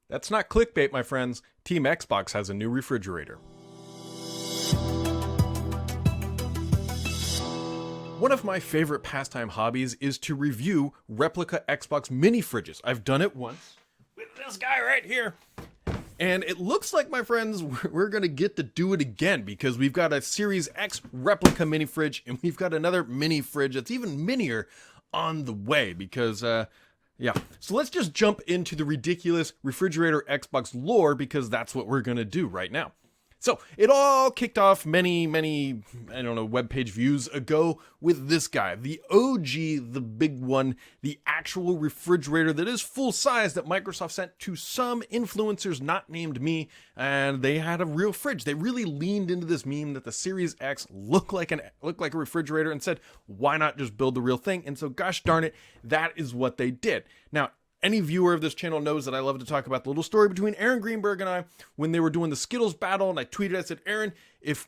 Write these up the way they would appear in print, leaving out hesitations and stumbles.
That's not clickbait, my friends. Team Xbox has a new refrigerator. One of my favorite pastime hobbies is to review Replica Xbox mini fridges. I've done it once with this guy right here. And it looks like, my friends, we're going to get to do it again because we've got a Series X Replica mini fridge and we've got another mini fridge that's even minier on the way because, yeah. So let's just jump into the ridiculous refrigerator Xbox lore because that's what we're going to do right now. So it all kicked off many, I don't know, webpage views ago with this guy, the OG, the big one, the actual refrigerator that is full size that Microsoft sent to some influencers not named me, and they had a real fridge. They really leaned into this meme that the Series X looked like a refrigerator and said, why not just build the real thing? And so, gosh darn it, that is what they did. Now, any viewer of this channel knows that I love to talk about the little story between Aaron Greenberg and I when they were doing the Skittles battle. And I tweeted, I said, Aaron, if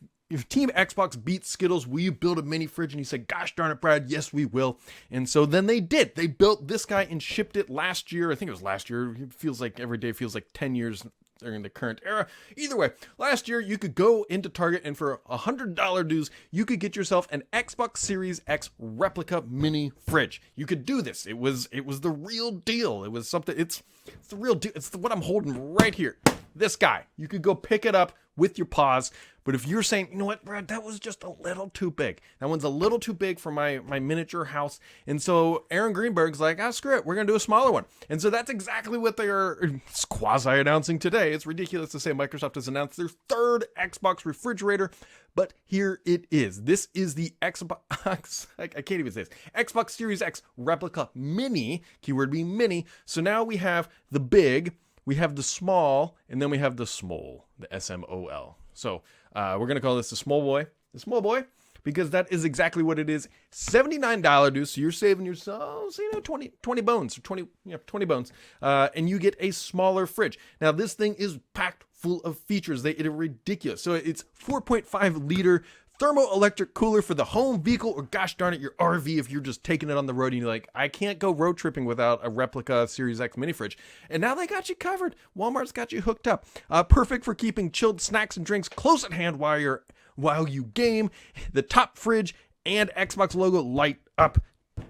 Team Xbox beats Skittles, will you build a mini fridge? And he said, gosh darn it, Brad, yes, we will. And so then they did. They built this guy and shipped it last year. I think it was last year. It feels like every day feels like 10 years during the current era. Either way, last year you could go into Target and for $100 dues, you could get yourself an Xbox Series X Replica mini fridge. You could do this. It was the real deal. It was something, it's the real deal. It's what I'm holding right here. This guy, you could go pick it up with your paws. But if you're saying, you know what, Brad, that was just a little too big. That one's a little too big for my miniature house. And so Aaron Greenberg's like, screw it. We're going to do a smaller one. And so that's exactly what they are quasi-announcing today. It's ridiculous to say Microsoft has announced their third Xbox refrigerator, but here it is. This is the Xbox, I can't even say this, Xbox Series X Replica Mini, keyword being mini. So now we have the big, we have the small, and then we have the small, the SMOL. So we're going to call this the small boy, because that is exactly what it is. $79 dues. So you're saving yourself, 20 bones, or 20 bones. And you get a smaller fridge. Now this thing is packed full of features. It are ridiculous. So it's 4.5 liter thermoelectric cooler for the home vehicle, or gosh darn it, your RV if you're just taking it on the road and you're like, I can't go road tripping without a Replica Series X mini fridge. And now they got you covered. Walmart's got you hooked up. Perfect for keeping chilled snacks and drinks close at hand while you game. The top fridge and Xbox logo light up.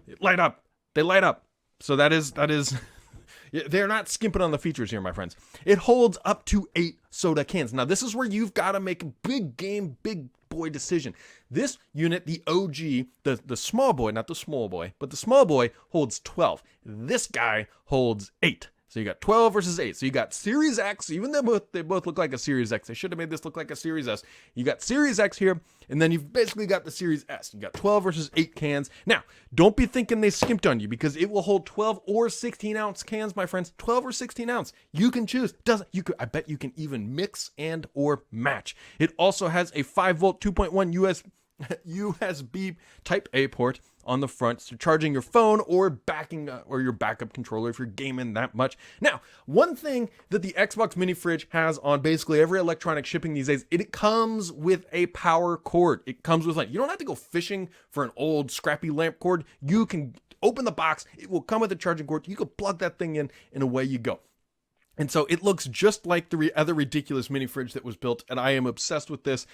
They light up. So that is they're not skimping on the features here, my friends. It holds up to 8 soda cans. Now, this is where you've got to make a big boy decision. This unit, the OG, the small boy, not the small boy, but the small boy holds 12. This guy holds 8. So you got 12 versus 8. So you got Series X, even though they both look like a Series X. They should have made this look like a Series S. You got Series X here, and then you've basically got the Series S. You got 12 versus 8 cans. Now, don't be thinking they skimped on you because it will hold 12 or 16 ounce cans, my friends. 12 or 16 ounce. You can choose. I bet you can even mix and or match. It also has a 5-volt 2.1 USB Type A port on the front, so charging your phone or or your backup controller if you're gaming that much. Now, one thing that the Xbox mini fridge has on basically every electronic shipping these days, it comes with a power cord. It comes with you don't have to go fishing for an old scrappy lamp cord. You can open the box. It will come with a charging cord. You can plug that thing in and away you go. And so it looks just like the other ridiculous mini fridge that was built, and I am obsessed with this.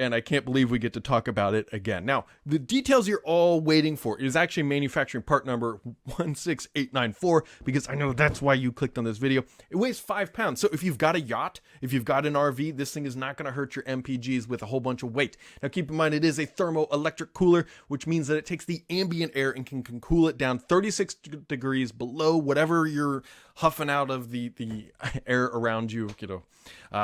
And I can't believe we get to talk about it again. Now, the details you're all waiting for is actually manufacturing part number 16894, because I know that's why you clicked on this video. It weighs 5 pounds. So if you've got a yacht, if you've got an RV, this thing is not going to hurt your MPGs with a whole bunch of weight. Now, keep in mind, it is a thermoelectric cooler, which means that it takes the ambient air and can cool it down 36 degrees below whatever you're huffing out of the air around you,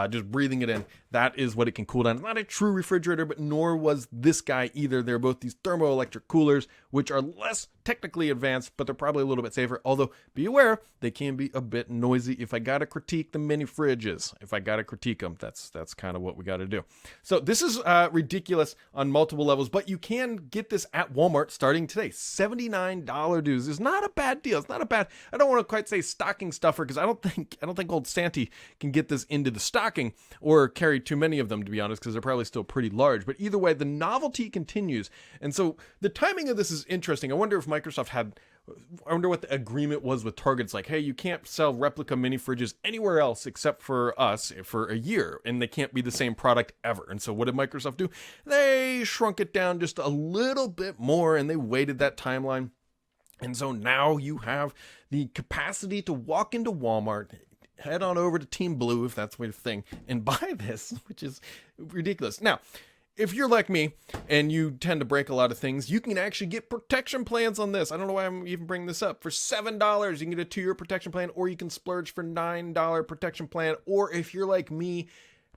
just breathing it in. That is what it can cool down. It's not a true refrigerator, but nor was this guy either. They're both these thermoelectric coolers, which are less technically advanced, but they're probably a little bit safer. Although, be aware, they can be a bit noisy. If I got to critique the mini fridges, if I got to critique them, that's kind of what we got to do. So this is ridiculous on multiple levels, but you can get this at Walmart starting today. $79 dues is not a bad deal. It's not a bad, I don't want to quite say stocking stuffer, because I don't think old Santy can get this into the stocking or carry too many of them, to be honest, because they're probably still pretty large. But either way, the novelty continues. And so the timing of this is interesting. I wonder if Microsoft had, I wonder what the agreement was with Target. It's like, hey, you can't sell replica mini fridges anywhere else except for us for a year, and they can't be the same product ever. And so what did Microsoft do? They shrunk it down just a little bit more, and they waited that timeline. And so now you have the capacity to walk into Walmart, head on over to Team Blue, if that's your thing, and buy this, which is ridiculous. Now, if you're like me and you tend to break a lot of things, you can actually get protection plans on this. I don't know why I'm even bringing this up. For $7, you can get a 2-year protection plan, or you can splurge for $9 protection plan. Or if you're like me,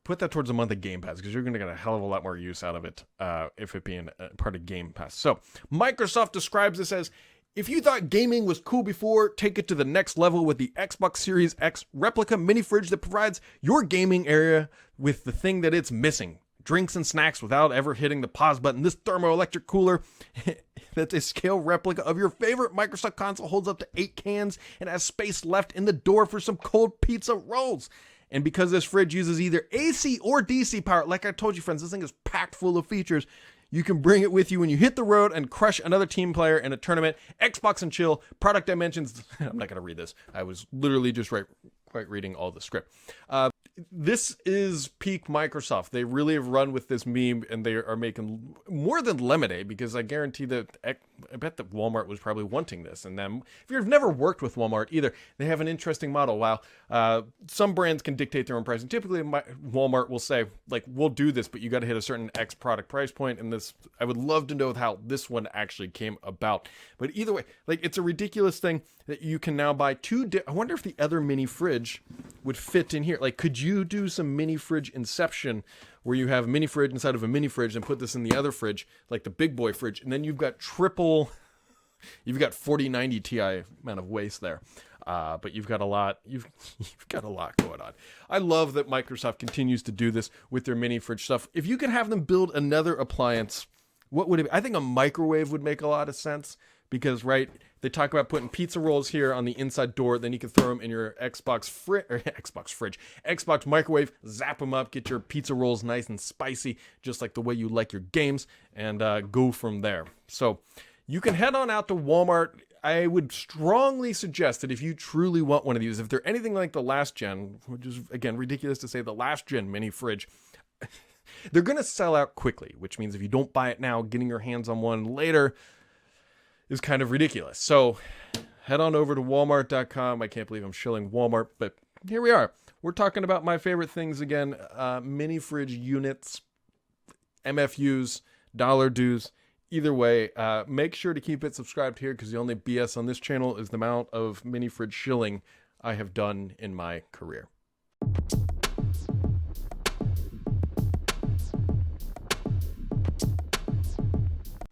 put that towards a month of Game Pass, because you're going to get a hell of a lot more use out of it if it being part of Game Pass. So Microsoft describes this as, if you thought gaming was cool before, take it to the next level with the Xbox Series X replica mini fridge that provides your gaming area with the thing that it's missing: drinks and snacks without ever hitting the pause button. This thermoelectric cooler that's a scale replica of your favorite Microsoft console holds up to 8 cans and has space left in the door for some cold pizza rolls. And because this fridge uses either AC or DC power, like I told you, friends, this thing is packed full of features. You can bring it with you when you hit the road and crush another team player in a tournament. Xbox and chill. Product dimensions. I'm not going to read this. I was literally just quite reading all the script. This is peak Microsoft. They really have run with this meme, and they are making more than lemonade, because I guarantee that, I bet that Walmart was probably wanting this. And then if you've never worked with Walmart either, they have an interesting model. While some brands can dictate their own pricing, typically Walmart will say, like, we'll do this, but you got to hit a certain X product price point. And this, I would love to know how this one actually came about. But either way, like, it's a ridiculous thing that you can now buy I wonder if the other mini fridge would fit in here. Like, could you do some mini fridge inception where you have a mini fridge inside of a mini fridge and put this in the other fridge, like the big boy fridge, and then you've got 4090 Ti amount of waste there. But you've got a lot going on. I love that Microsoft continues to do this with their mini fridge stuff. If you could have them build another appliance, what would it be? I think a microwave would make a lot of sense, because, right, they talk about putting pizza rolls here on the inside door, then you can throw them in your Xbox microwave, zap them up, get your pizza rolls nice and spicy, just like the way you like your games, and go from there. So you can head on out to Walmart. I would strongly suggest that if you truly want one of these, if they're anything like the last gen, which is, again, ridiculous to say the last gen mini fridge, they're going to sell out quickly, which means if you don't buy it now, getting your hands on one later is kind of ridiculous. So head on over to walmart.com. I can't believe I'm shilling Walmart, but here we are. We're talking about my favorite things again: mini fridge units, MFUs, dollar dues. Either way, make sure to keep it subscribed here, because the only BS on this channel is the amount of mini fridge shilling I have done in my career.